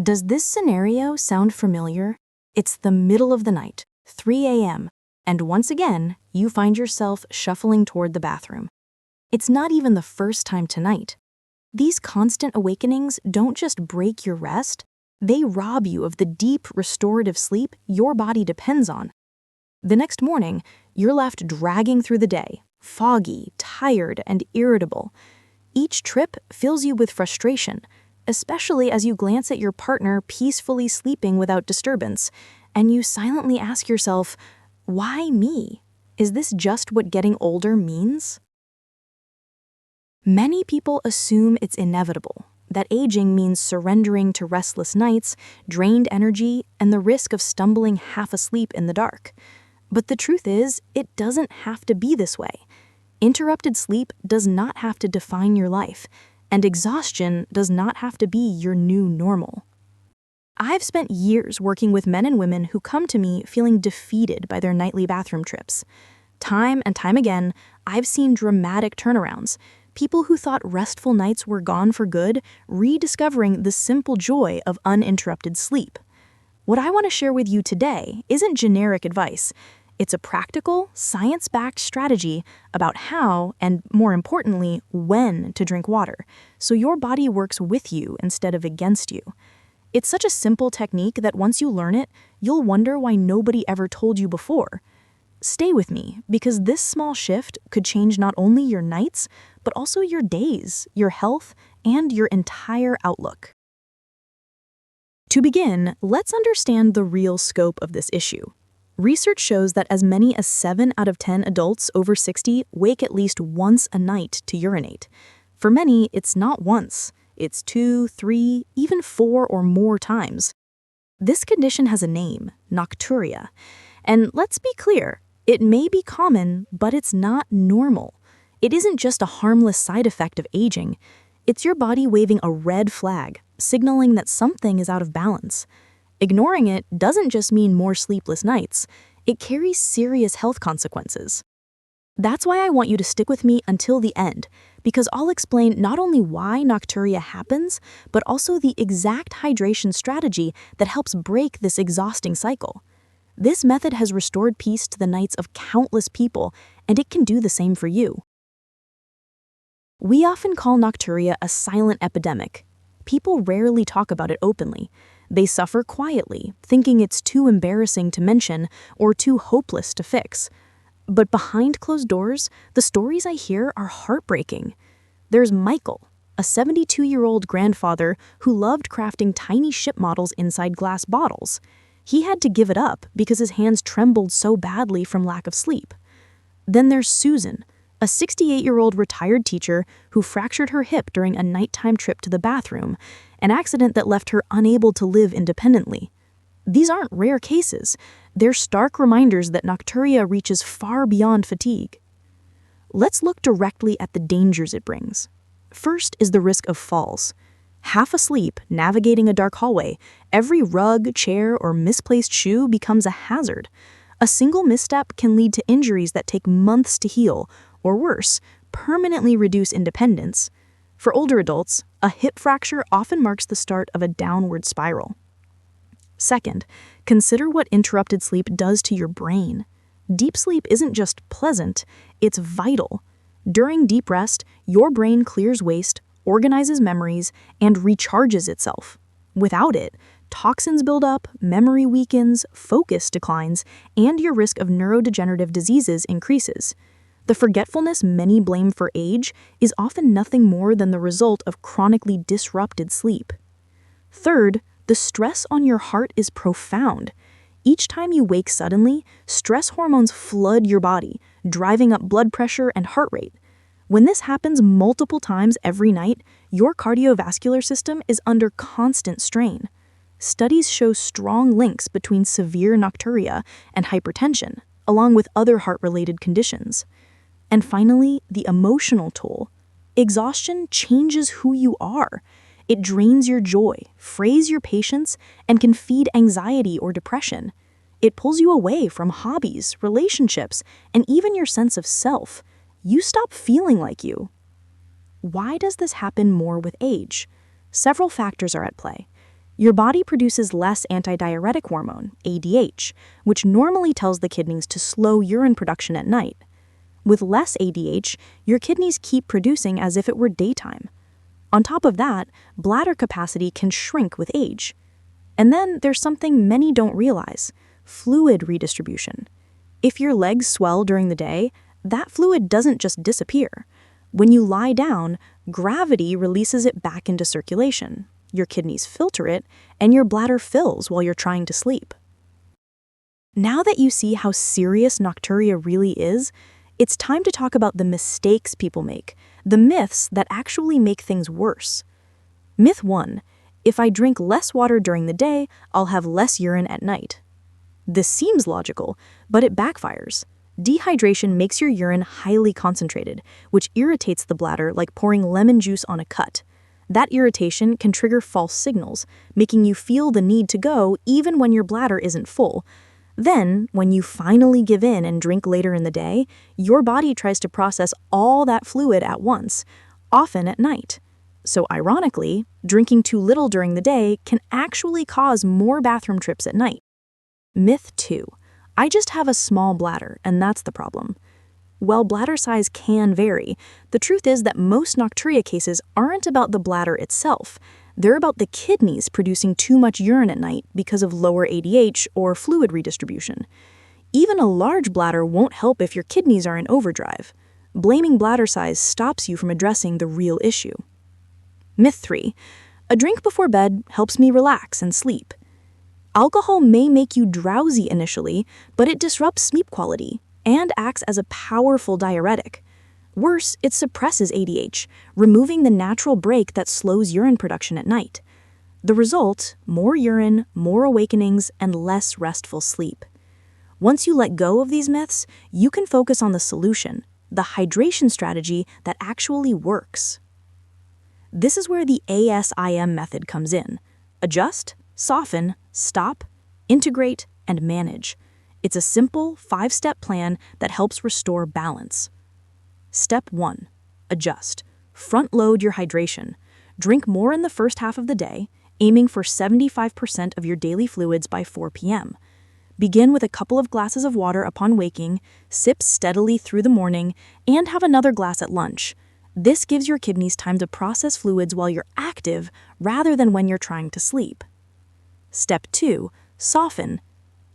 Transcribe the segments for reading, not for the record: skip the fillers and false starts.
Does this scenario sound familiar? It's the middle of the night, 3 a.m., and once again, you find yourself shuffling toward the bathroom. It's not even the first time tonight. These constant awakenings don't just break your rest, they rob you of the deep, restorative sleep your body depends on. The next morning, you're left dragging through the day, foggy, tired, and irritable. Each trip fills you with frustration, especially as you glance at your partner peacefully sleeping without disturbance, and you silently ask yourself, why me? Is this just what getting older means? Many people assume it's inevitable, that aging means surrendering to restless nights, drained energy, and the risk of stumbling half asleep in the dark. But the truth is, it doesn't have to be this way. Interrupted sleep does not have to define your life, and exhaustion does not have to be your new normal. I've spent years working with men and women who come to me feeling defeated by their nightly bathroom trips. Time and time again, I've seen dramatic turnarounds. People who thought restful nights were gone for good, rediscovering the simple joy of uninterrupted sleep. What I want to share with you today isn't generic advice. It's a practical, science-backed strategy about how, and more importantly, when to drink water, so your body works with you instead of against you. It's such a simple technique that once you learn it, you'll wonder why nobody ever told you before. Stay with me, because this small shift could change not only your nights, but also your days, your health, and your entire outlook. To begin, let's understand the real scope of this issue. Research shows that as many as 7 out of 10 adults over 60 wake at least once a night to urinate. For many, it's not once. It's 2, 3, even 4 or more times. This condition has a name, nocturia. And let's be clear, it may be common, but it's not normal. It isn't just a harmless side effect of aging. It's your body waving a red flag, signaling that something is out of balance. Ignoring it doesn't just mean more sleepless nights. It carries serious health consequences. That's why I want you to stick with me until the end, because I'll explain not only why nocturia happens, but also the exact hydration strategy that helps break this exhausting cycle. This method has restored peace to the nights of countless people, and it can do the same for you. We often call nocturia a silent epidemic. People rarely talk about it openly. They suffer quietly, thinking it's too embarrassing to mention or too hopeless to fix. But behind closed doors, the stories I hear are heartbreaking. There's Michael, a 72-year-old grandfather who loved crafting tiny ship models inside glass bottles. He had to give it up because his hands trembled so badly from lack of sleep. Then there's Susan, a 68-year-old retired teacher who fractured her hip during a nighttime trip to the bathroom, an accident that left her unable to live independently. These aren't rare cases. They're stark reminders that nocturia reaches far beyond fatigue. Let's look directly at the dangers it brings. First is the risk of falls. Half asleep, navigating a dark hallway, every rug, chair, or misplaced shoe becomes a hazard. A single misstep can lead to injuries that take months to heal, or worse, permanently reduce independence. For older adults, a hip fracture often marks the start of a downward spiral. Second, consider what interrupted sleep does to your brain. Deep sleep isn't just pleasant, it's vital. During deep rest, your brain clears waste, organizes memories, and recharges itself. Without it, toxins build up, memory weakens, focus declines, and your risk of neurodegenerative diseases increases. The forgetfulness many blame for age is often nothing more than the result of chronically disrupted sleep. Third, the stress on your heart is profound. Each time you wake suddenly, stress hormones flood your body, driving up blood pressure and heart rate. When this happens multiple times every night, your cardiovascular system is under constant strain. Studies show strong links between severe nocturia and hypertension, along with other heart-related conditions. And finally, the emotional toll. Exhaustion changes who you are. It drains your joy, frays your patience, and can feed anxiety or depression. It pulls you away from hobbies, relationships, and even your sense of self. You stop feeling like you. Why does this happen more with age? Several factors are at play. Your body produces less antidiuretic hormone, ADH, which normally tells the kidneys to slow urine production at night. With less ADH, your kidneys keep producing as if it were daytime. On top of that, bladder capacity can shrink with age. And then there's something many don't realize: fluid redistribution. If your legs swell during the day, that fluid doesn't just disappear. When you lie down, gravity releases it back into circulation. Your kidneys filter it, and your bladder fills while you're trying to sleep. Now that you see how serious nocturia really is, it's time to talk about the mistakes people make, the myths that actually make things worse. Myth 1: if I drink less water during the day, I'll have less urine at night. This seems logical, but it backfires. Dehydration makes your urine highly concentrated, which irritates the bladder like pouring lemon juice on a cut. That irritation can trigger false signals, making you feel the need to go even when your bladder isn't full. Then, when you finally give in and drink later in the day, your body tries to process all that fluid at once, often at night. So ironically, drinking too little during the day can actually cause more bathroom trips at night. Myth 2: I just have a small bladder, and that's the problem. While bladder size can vary, the truth is that most nocturia cases aren't about the bladder itself. They're about the kidneys producing too much urine at night because of lower ADH or fluid redistribution. Even a large bladder won't help if your kidneys are in overdrive. Blaming bladder size stops you from addressing the real issue. Myth 3: a drink before bed helps me relax and sleep. Alcohol may make you drowsy initially, but it disrupts sleep quality and acts as a powerful diuretic. Worse, it suppresses ADH, removing the natural brake that slows urine production at night. The result: more urine, more awakenings, and less restful sleep. Once you let go of these myths, you can focus on the solution, the hydration strategy that actually works. This is where the ASIM method comes in: adjust, soften, stop, integrate, and manage. It's a simple 5-step plan that helps restore balance. Step 1: adjust. Front-load your hydration. Drink more in the first half of the day, aiming for 75% of your daily fluids by 4 p.m. Begin with a couple of glasses of water upon waking, sip steadily through the morning, and have another glass at lunch. This gives your kidneys time to process fluids while you're active rather than when you're trying to sleep. Step 2: soften.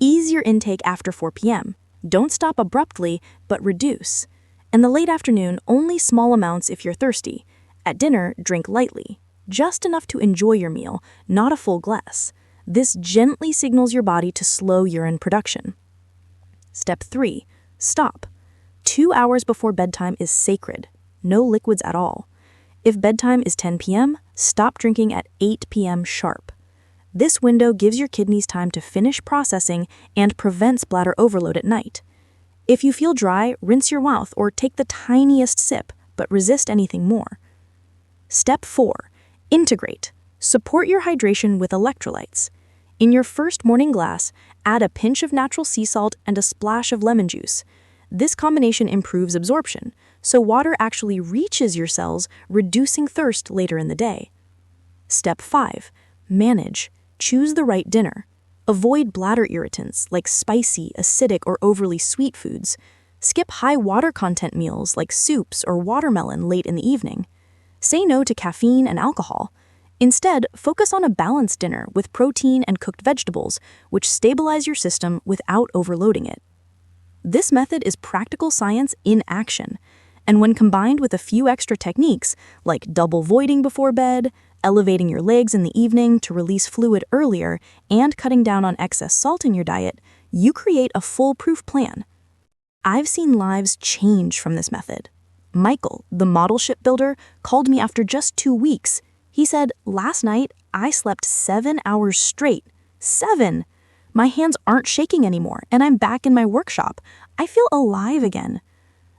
Ease your intake after 4 p.m. Don't stop abruptly, but reduce. In the late afternoon, only small amounts if you're thirsty. At dinner, drink lightly, just enough to enjoy your meal, not a full glass. This gently signals your body to slow urine production. Step 3: stop. 2 hours before bedtime is sacred. No liquids at all. If bedtime is 10 p.m., stop drinking at 8 p.m. sharp. This window gives your kidneys time to finish processing and prevents bladder overload at night. If you feel dry, rinse your mouth or take the tiniest sip, but resist anything more. Step 4: integrate. Support your hydration with electrolytes. In your first morning glass, add a pinch of natural sea salt and a splash of lemon juice. This combination improves absorption, so water actually reaches your cells, reducing thirst later in the day. Step 5: manage. Choose the right dinner. Avoid bladder irritants like spicy, acidic, or overly sweet foods. Skip high water content meals like soups or watermelon late in the evening. Say no to caffeine and alcohol. Instead, focus on a balanced dinner with protein and cooked vegetables, which stabilize your system without overloading it. This method is practical science in action, and when combined with a few extra techniques like double voiding before bed, elevating your legs in the evening to release fluid earlier, and cutting down on excess salt in your diet, you create a foolproof plan. I've seen lives change from this method. Michael, the model shipbuilder, called me after just 2 weeks. He said, "Last night, I slept 7 hours straight. 7! My hands aren't shaking anymore, and I'm back in my workshop. I feel alive again."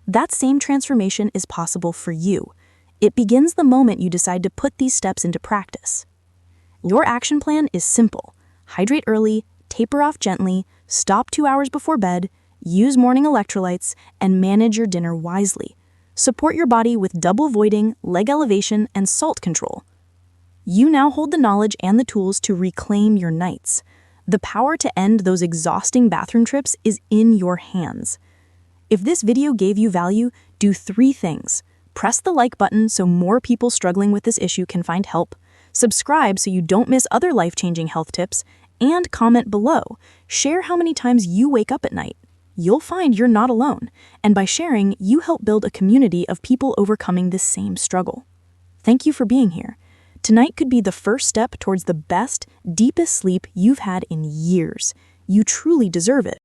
That same transformation is possible for you. It begins the moment you decide to put these steps into practice. Your action plan is simple: hydrate early, taper off gently, stop 2 hours before bed, use morning electrolytes, and manage your dinner wisely. Support your body with double voiding, leg elevation, and salt control. You now hold the knowledge and the tools to reclaim your nights. The power to end those exhausting bathroom trips is in your hands. If this video gave you value, do 3 things. Press the like button so more people struggling with this issue can find help. Subscribe so you don't miss other life-changing health tips. And comment below. Share how many times you wake up at night. You'll find you're not alone. And by sharing, you help build a community of people overcoming this same struggle. Thank you for being here. Tonight could be the first step towards the best, deepest sleep you've had in years. You truly deserve it.